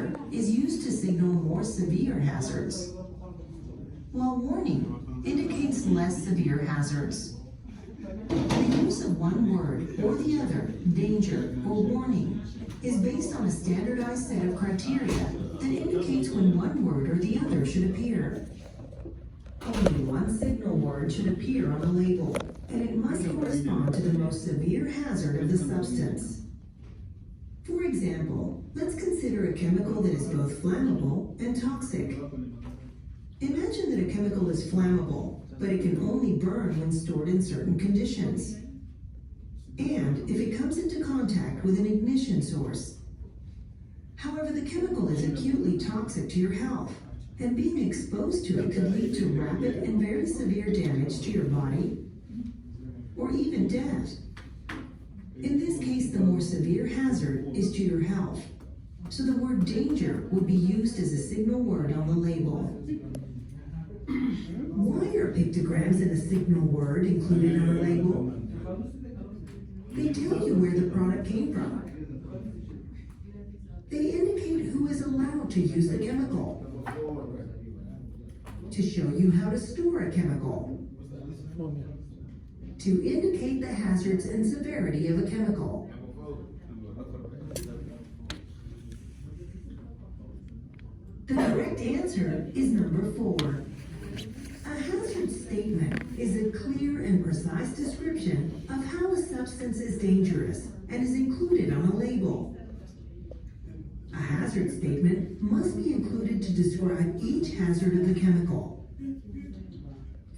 danger is used to signal more severe hazards, while warning indicates less severe hazards. The use of one word or the other, danger or warning, is based on a standardized set of criteria that indicates when one word or the other should appear. Only one signal word should appear on the label, and it must correspond to the most severe hazard of the substance. For example, let's consider a chemical that is both flammable and toxic. Imagine that a chemical is flammable, but it can only burn when stored in certain conditions. And if it comes into contact with an ignition source. However, the chemical is acutely toxic to your health, and being exposed to it could lead to rapid and very severe damage to your body, or even death. In this case, the more severe hazard is to your health, so the word danger would be used as a signal word on the label. Why are pictograms and a signal word included on a label? They tell you where the product came from. They indicate who is allowed to use the chemical, to show you how to store a chemical, to indicate the hazards and severity of a chemical. The correct answer is number 4. A hazard statement is a clear and precise description of how a substance is dangerous and is included on a label. A hazard statement must be included to describe each hazard of the chemical.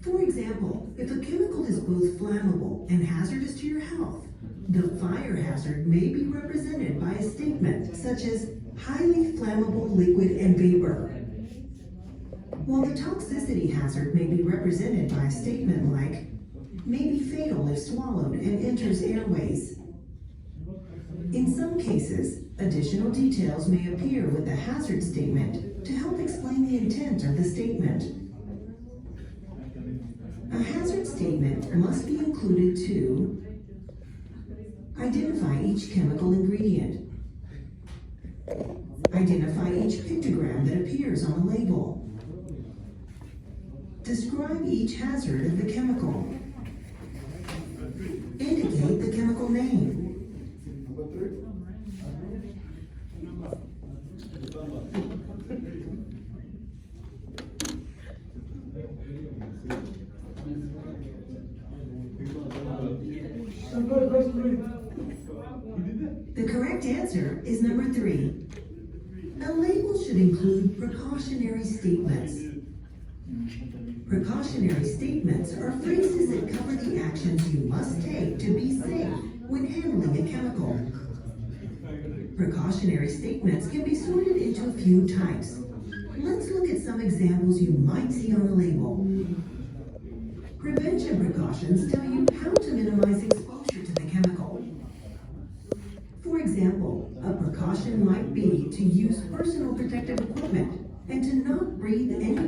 For example, if a chemical is both flammable and hazardous to your health, the fire hazard may be represented by a statement such as highly flammable liquid and vapor, while the toxicity hazard may be represented by a statement like may be fatal if swallowed and enters airways. In some cases, additional details may appear with the hazard statement to help explain the intent of the statement. A hazard statement must be included to identify each chemical ingredient, identify each pictogram that appears on a label, describe each hazard of the chemical, indicate the chemical name. The correct answer is number 3. A label should include precautionary statements. Precautionary statements are phrases that cover the actions you must take to be safe when handling a chemical. Precautionary statements can be sorted into a few types. Let's look at some examples you might see on the label. Prevention precautions tell you how to minimize exposure to the chemical. For example, a precaution might be to use personal protective equipment and to not breathe any